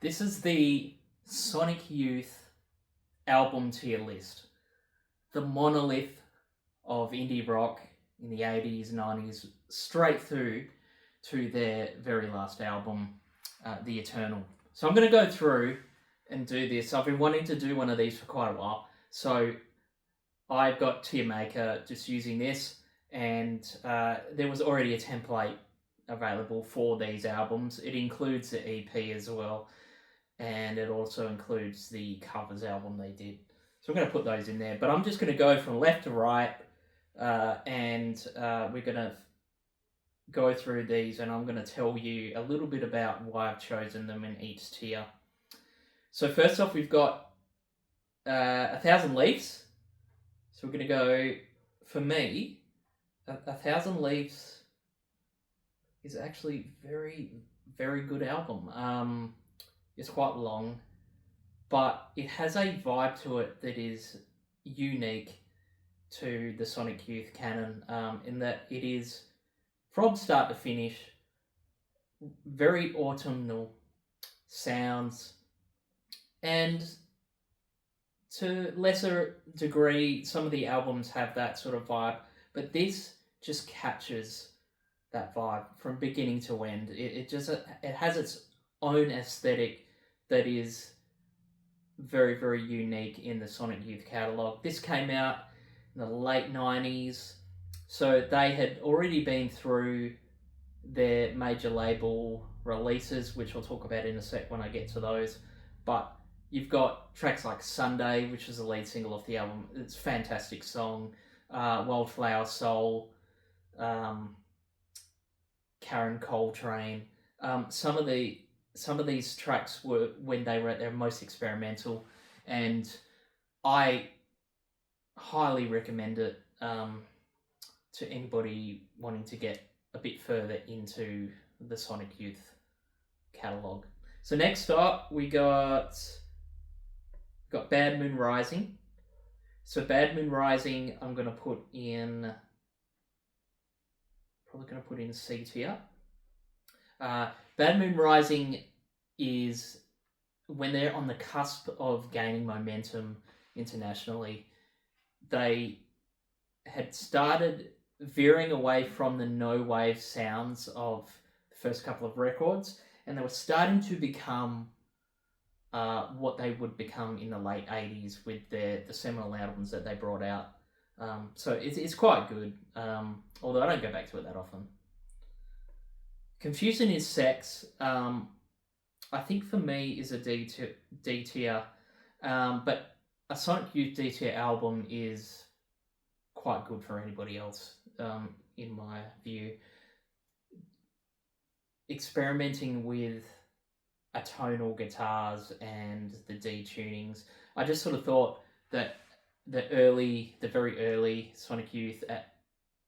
This is the Sonic Youth album tier list. The monolith of indie rock in the 80s, 90s, straight through to their very last album, The Eternal. So I'm going to go through and do this. I've been wanting to do one of these for quite a while. So I've got Tier Maker just using this, and there was already a template available for these albums. It includes the EP as well, and it also includes the covers album they did. So I'm going to put those in there, but I'm just going to go from left to right, and we're going to go through these, and I'm going to tell you a little bit about why I've chosen them in each tier. So first off, we've got 1,000 Leaves. So we're going to go, for me, 1,000 Leaves is actually very, very good album. It's quite long, but it has a vibe to it that is unique to the Sonic Youth canon, in that it is, from start to finish, very autumnal sounds, and to lesser degree, some of the albums have that sort of vibe, but this just captures that vibe from beginning to end. It has its own aesthetic that is very, very unique in the Sonic Youth catalogue. This came out in the late 90s, so they had already been through their major label releases, which I'll talk about in a sec when I get to those. But you've got tracks like Sunday, which is the lead single off the album. It's a fantastic song. Wildflower Soul, Karen Coltrane. Some of these tracks were when they were at their most experimental, and I highly recommend it to anybody wanting to get a bit further into the Sonic Youth catalogue. So next up, we got Bad Moon Rising. So Bad Moon Rising, I'm going to put in, probably going to put in C tier. Bad Moon Rising is when they're on the cusp of gaining momentum internationally. They had started veering away from the no-wave sounds of the first couple of records, and they were starting to become what they would become in the late 80s with the seminal albums that they brought out. So it's quite good, although I don't go back to it that often. Confusion is Sex, I think for me is a D tier, but a Sonic Youth D tier album is quite good for anybody else, in my view. Experimenting with atonal guitars and the detunings, I just sort of thought that the very early Sonic Youth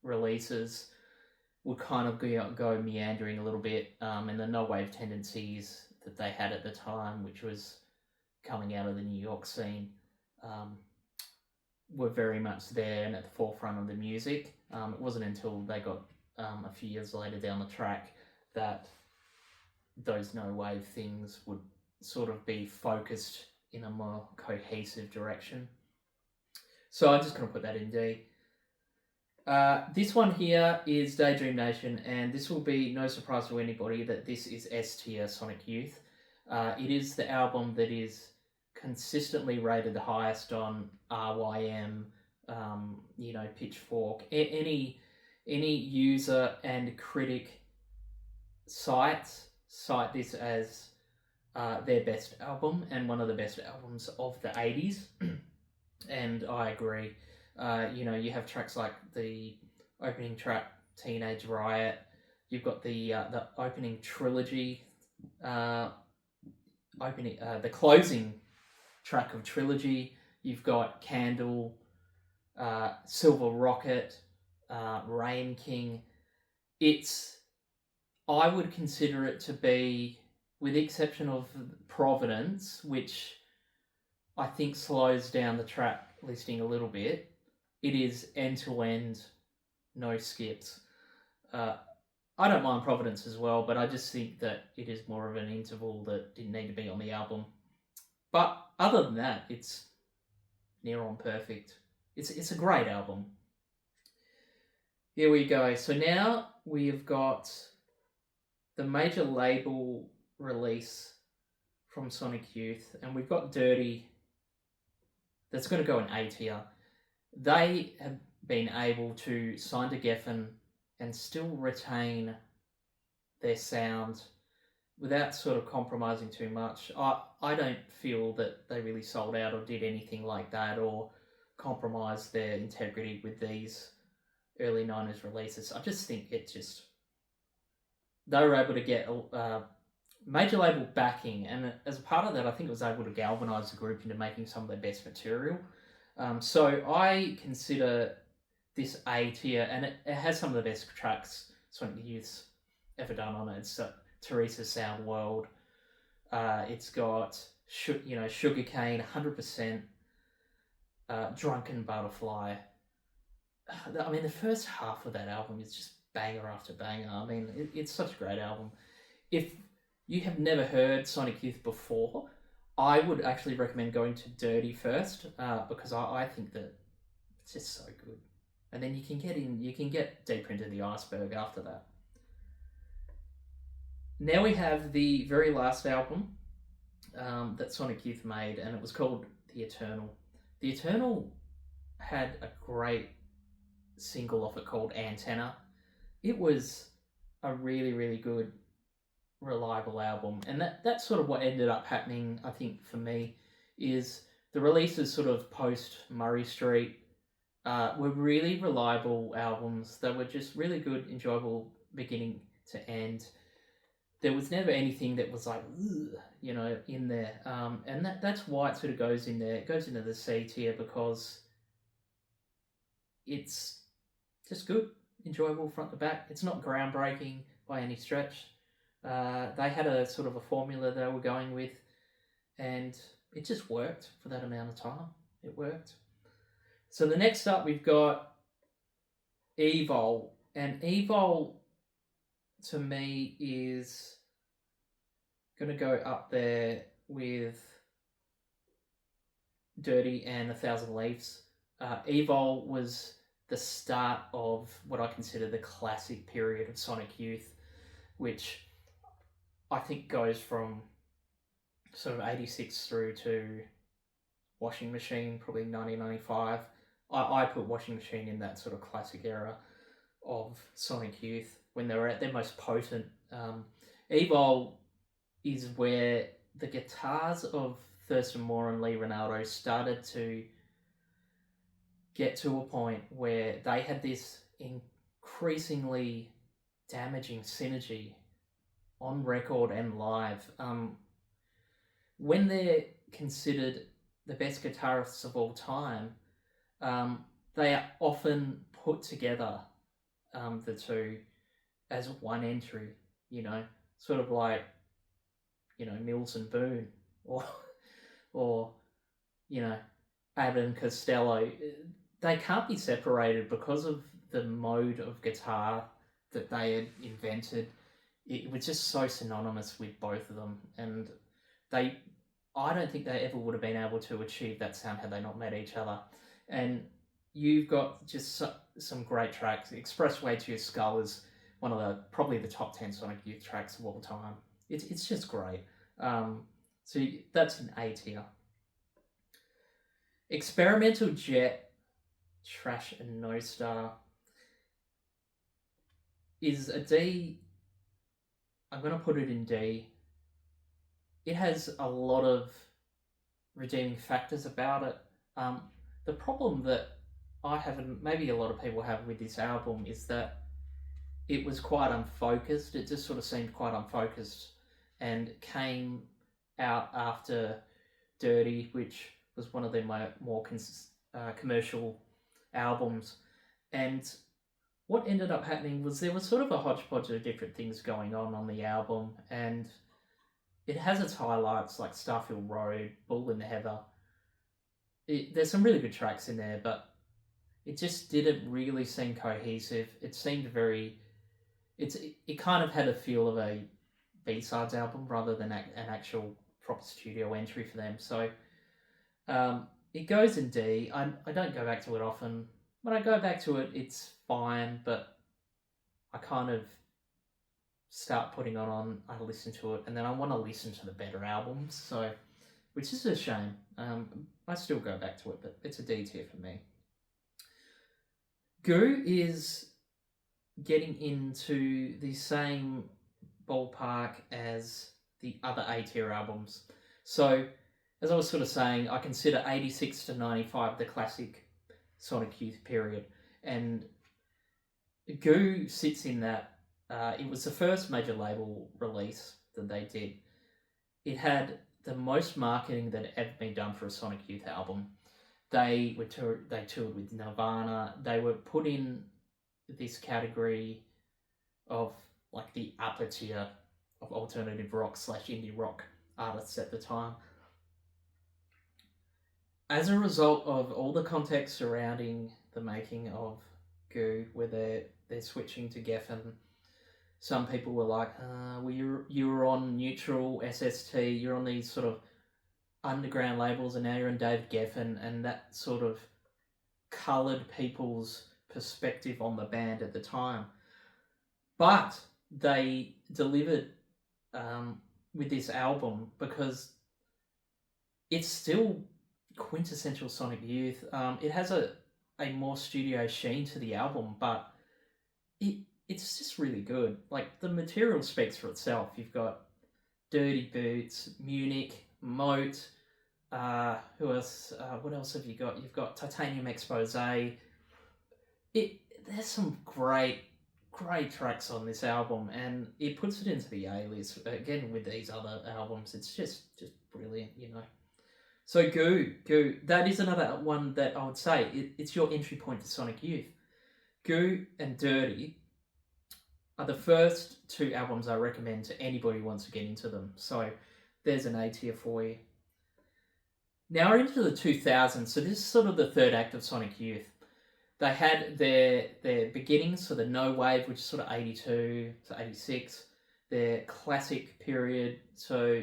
releases would kind of go meandering a little bit, and the no-wave tendencies that they had at the time, which was coming out of the New York scene, were very much there and at the forefront of the music. It wasn't until they got a few years later down the track that those no-wave things would sort of be focused in a more cohesive direction. So I'm just going to put that in D. This one here is Daydream Nation, and this will be no surprise to anybody that this is S tier Sonic Youth. It is the album that is consistently rated the highest on RYM, Pitchfork, any user and critic sites cite this as their best album and one of the best albums of the 80s, and I agree. You have tracks like the opening track, Teenage Riot. You've got the opening trilogy, the closing track of Trilogy. You've got Candle, Silver Rocket, Rain King. I would consider it to be, with the exception of Providence, which I think slows down the track listing a little bit, it is end-to-end, no skips. I don't mind Providence as well, but I just think that it is more of an interval that didn't need to be on the album. But other than that, it's near on perfect. It's a great album. Here we go. So now we've got the major label release from Sonic Youth, and we've got Dirty. That's going to go in A tier. They have been able to sign to Geffen and still retain their sound without sort of compromising too much. I don't feel that they really sold out or did anything like that or compromised their integrity with these early 90s releases. I just think they were able to get major label backing, and as a part of that, I think it was able to galvanize the group into making some of their best material. So I consider this A tier, and it has some of the best tracks Sonic Youth's ever done on it. It's Teresa's Sound World. It's got Sugarcane, 100%. Drunken Butterfly. I mean, the first half of that album is just banger after banger. I mean, it's such a great album. If you have never heard Sonic Youth before, I would actually recommend going to Dirty first, because I think that it's just so good. And then you can get deeper into the iceberg after that. Now we have the very last album that Sonic Youth made, and it was called The Eternal. The Eternal had a great single off it called Antenna. It was a really, really good, reliable album, and that's sort of what ended up happening, I think, for me, is the releases sort of post Murray Street were really reliable albums. They were just really good, enjoyable beginning to end. There was never anything that was like, in there. And that's why it sort of goes in there. It goes into the C tier because it's just good, enjoyable front to back. It's not groundbreaking by any stretch. They had a sort of a formula they were going with, and it just worked for that amount of time. It worked. So the next up, we've got EVOL. And EVOL, to me, is going to go up there with Dirty and 1,000 Leaves. EVOL was the start of what I consider the classic period of Sonic Youth, which I think goes from sort of 86 through to Washing Machine, probably 1995. I put Washing Machine in that sort of classic era of Sonic Youth when they were at their most potent. EVOL is where the guitars of Thurston Moore and Lee Ronaldo started to get to a point where they had this increasingly damaging synergy on record and live. When they're considered the best guitarists of all time, they are often put together, the two, as one entry, sort of like, Mills and Boone, or Abbott and Costello. They can't be separated because of the mode of guitar that they had invented. It was just so synonymous with both of them, and I don't think they ever would have been able to achieve that sound had they not met each other. And you've got just some great tracks. Expressway to Your Skull is one of probably the top 10 Sonic Youth tracks of all time. It's just great. So that's an A tier. Experimental Jet, Trash and No Star is a D. I'm going to put it in D. It has a lot of redeeming factors about it. The problem that I have, and maybe a lot of people have with this album, is that it was quite unfocused. It just sort of seemed quite unfocused and came out after Dirty, which was one of their more commercial albums. And what ended up happening was there was sort of a hodgepodge of different things going on the album, and it has its highlights like Starfield Road, Bull in the Heather. There's some really good tracks in there, but it just didn't really seem cohesive. It seemed very it kind of had a feel of a B-sides album rather than an actual proper studio entry for them. So it goes in D. I don't go back to it often. When I go back to it, it's fine, but I kind of start putting it on, I listen to it, and then I want to listen to the better albums, so which is a shame. I still go back to it, but it's a D tier for me. Goo is getting into the same ballpark as the other A tier albums. So, as I was sort of saying, I consider 86 to 95 the classic Sonic Youth period, and Goo sits in that. It was the first major label release that they did. It had the most marketing that had ever been done for a Sonic Youth album. They toured with Nirvana. They were put in this category of like the upper tier of alternative rock / indie rock artists at the time. As a result of all the context surrounding the making of Goo, where they're switching to Geffen, some people were like, well, you were on Neutral, SST, you're on these sort of underground labels, and now you're on David Geffen, and that sort of coloured people's perspective on the band at the time. But they delivered with this album because it's still quintessential Sonic Youth. It has a more studio sheen to the album, but it's just really good. Like, the material speaks for itself. You've got Dirty Boots, Munich, Moat. Who else? What else have you got? You've got Titanium Expose. There's some great tracks on this album, and it puts it into the A-list. Again, with these other albums, it's just brilliant, you know. So Goo, that is another one that I would say it's your entry point to Sonic Youth. Goo and Dirty are the first two albums I recommend to anybody who wants to get into them. So there's an A tier for you. Now we're into the 2000s, so this is sort of the third act of Sonic Youth. They had their beginnings, so the No Wave, which is sort of 82 to 86. Their classic period, so,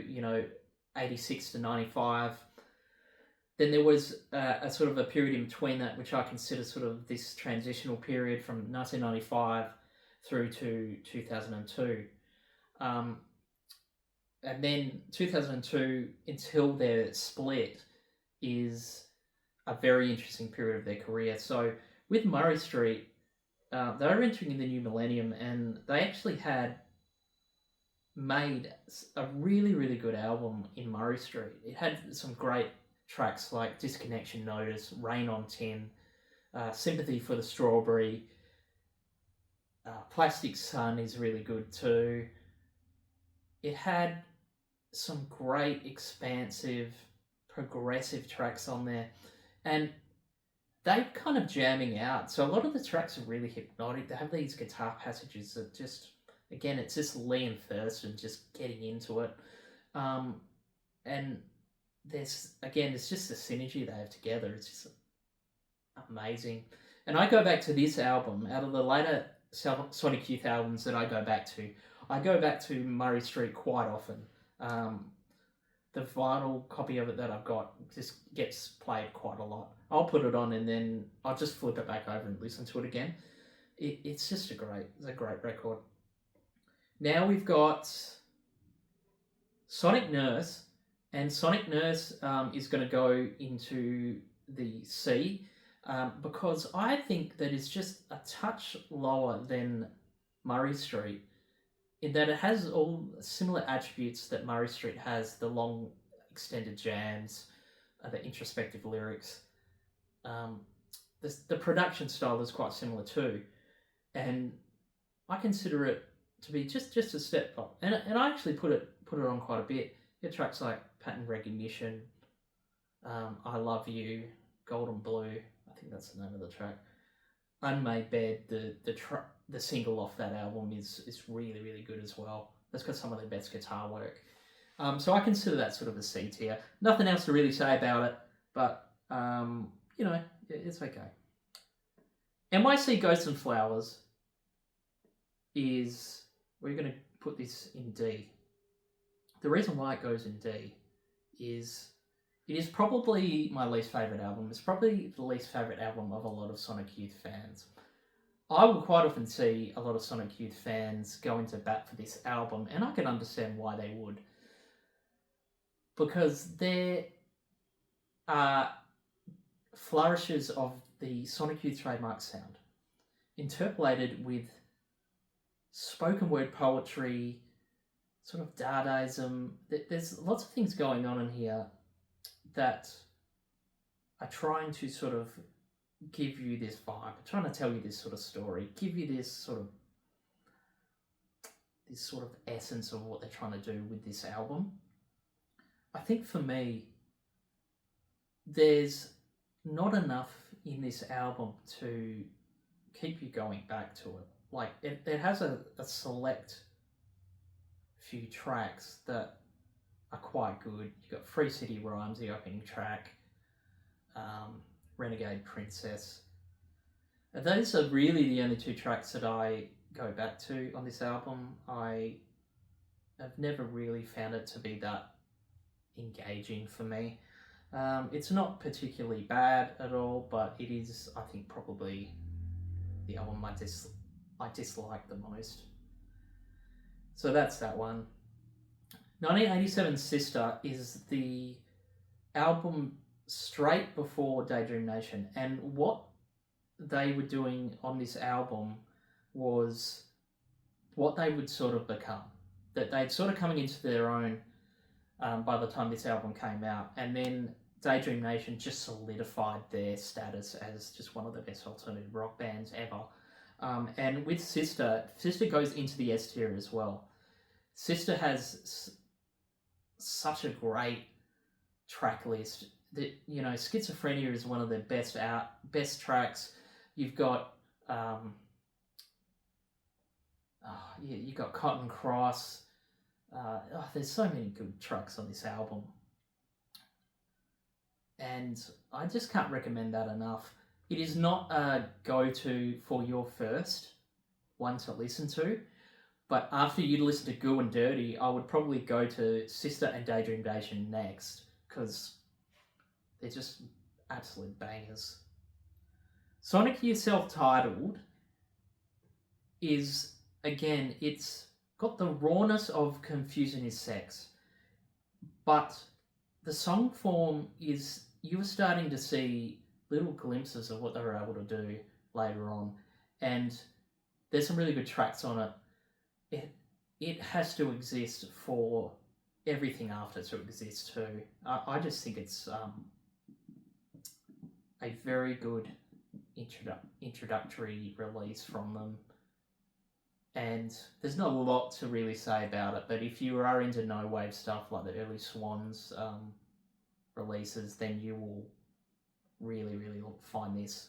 86 to 95. Then there was a sort of a period in between that, which I consider sort of this transitional period from 1995 through to 2002. And then 2002 until their split is a very interesting period of their career. So with Murray Street, they were entering in the new millennium, and they actually had made a really, really good album in Murray Street. It had some great tracks like Disconnection Notice, Rain on Tin, Sympathy for the Strawberry, Plastic Sun is really good too. It had some great, expansive, progressive tracks on there, and they're kind of jamming out. So a lot of the tracks are really hypnotic. They have these guitar passages that just, again, it's just Liam Thurston just getting into it. And it's just the synergy they have together. It's just amazing. And I go back to this album, out of the later Sonic Youth albums that I go back to Murray Street quite often. The vinyl copy of it that I've got just gets played quite a lot. I'll put it on and then I'll just flip it back over and listen to it again. It's just a great record. Now we've got Sonic Nurse, and Sonic Nurse is going to go into the C because I think that it's just a touch lower than Murray Street, in that it has all similar attributes that Murray Street has: the long extended jams, the introspective lyrics. The production style is quite similar too, and I consider it to be just a step up. And I actually put it on quite a bit. It tracks like Pattern Recognition, I Love You, Golden Blue, I think that's the name of the track. Unmade Bed, the single off that album is really, really good as well. That's got some of their best guitar work. So I consider that sort of a C tier. Nothing else to really say about it, but it's okay. NYC Ghosts and Flowers is we're going to put this in D. The reason why it goes in D is it is probably my least favourite album. It's probably the least favourite album of a lot of Sonic Youth fans. I will quite often see a lot of Sonic Youth fans go into bat for this album, and I can understand why they would. Because there are flourishes of the Sonic Youth trademark sound, interpolated with spoken word poetry, sort of Dadaism. There's lots of things going on in here that are trying to sort of give you this vibe, trying to tell you this sort of story, give you this sort of essence of what they're trying to do with this album. I think for me, there's not enough in this album to keep you going back to it. Like, it has a select few tracks that are quite good. You've got Free City Rhymes, the opening track, Renegade Princess. And those are really the only two tracks that I go back to on this album. I have never really found it to be that engaging for me. It's not particularly bad at all, but it is, I think, probably the album I dislike the most. So that's that one. 1987's Sister is the album straight before Daydream Nation, and what they were doing on this album was what they would sort of become. That they'd sort of coming into their own by the time this album came out, and then Daydream Nation just solidified their status as just one of the best alternative rock bands ever. And with Sister goes into the S tier as well. Sister has such a great track list. That, you know, Schizophrenia is one of their best tracks. You've got you got Cotton Cross. There's so many good tracks on this album, and I just can't recommend that enough. It is not a go-to for your first one to listen to, but after you listen to Goo and Dirty, I would probably go to Sister and Daydream Nation next, because they're just absolute bangers. Sonic Youth Self-Titled is, again, it's got the rawness of Confusion is Sex, but the song form is, you were starting to see little glimpses of what they were able to do later on, and there's some really good tracks on it. It has to exist for everything after to exist too. I just think it's a very good introductory release from them, and there's not a lot to really say about it, but if you are into no wave stuff like the early Swans releases, then you will really find this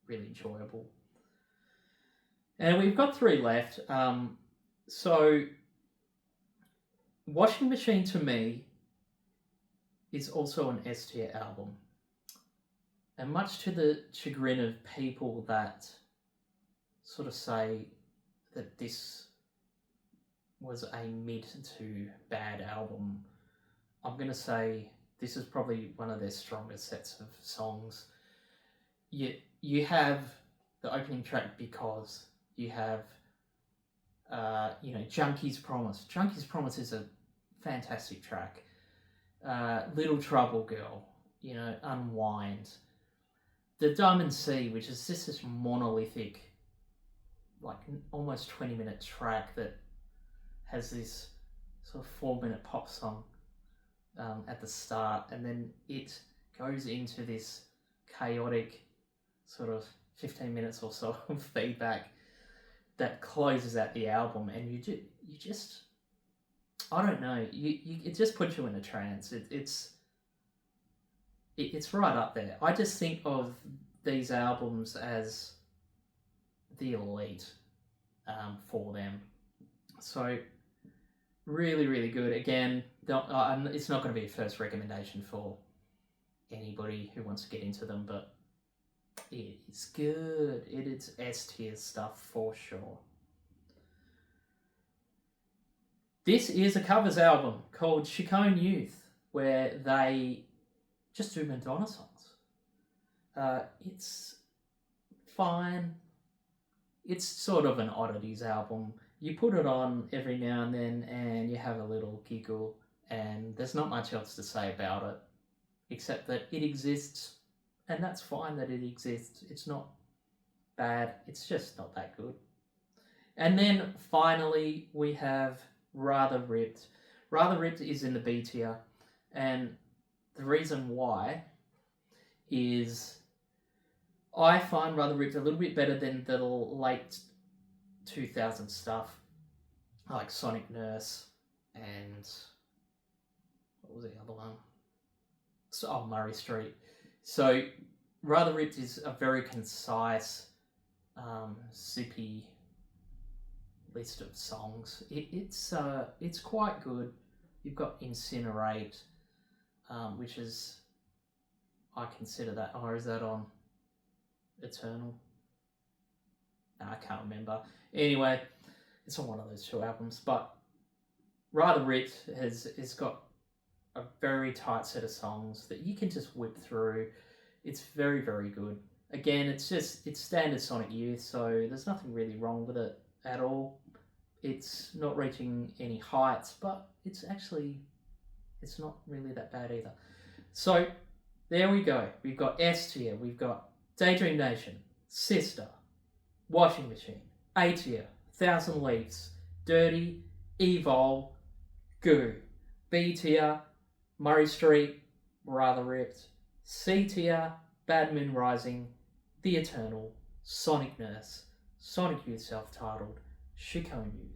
really enjoyable. And we've got 3 left. So Washing Machine to me is also an S tier album, and much to the chagrin of people that sort of say that this was a mid to bad album, I'm going to say this is probably one of their strongest sets of songs. You have the opening track, Because. You have Junkie's Promise. Junkie's Promise is a fantastic track. Little Trouble Girl, Unwind. The Diamond Sea, which is just this monolithic, like almost 20-minute track that has this sort of 4-minute pop song at the start, and then it goes into this chaotic sort of 15 minutes or so of feedback that closes out the album, and you just I don't know, it just puts you in a trance. It's right up there. I just think of these albums as the elite for them. So really good. Again, it's not going to be a first recommendation for anybody who wants to get into them, but it is good. It's S tier stuff for sure. This is a covers album called Ciccone Youth, where they just do Madonna songs. It's fine. It's sort of an oddities album. You put it on every now and then and you have a little giggle, and there's not much else to say about it, except that it exists, and that's fine that it exists. It's not bad, it's just not that good. And then finally, we have Rather Ripped. Rather Ripped is in the B tier, and the reason why is I find Rather Ripped a little bit better than the late 2000 stuff, like Sonic Nurse and what was the other one? Murray Street. So Rather Ripped is a very concise, zippy list of songs. It's quite good. You've got Incinerate, which is, I consider that, or is that on Eternal? No, I can't remember. Anyway, it's on one of those two albums. But Rather Ripped has got a very tight set of songs that you can just whip through. It's very, very good. Again, it's standard Sonic Youth, so there's nothing really wrong with it at all. It's not reaching any heights, but it's not really that bad either. So there we go. We've got S tier, we've got Daydream Nation, Sister, Washing Machine, A tier, Thousand Leaves, Dirty, EVOL, Goo. B tier, Murray Street, Rather Ripped. C tier, Bad Moon Rising, The Eternal, Sonic Nurse, Sonic Youth Self-Titled, Ciccone Youth.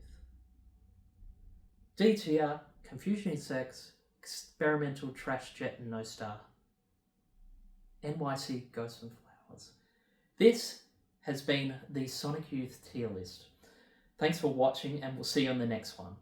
D tier, Confusion in Sex, Experimental Trash Jet and No Star, NYC Ghosts and Flowers. This has been the Sonic Youth tier list. Thanks for watching, and we'll see you on the next one.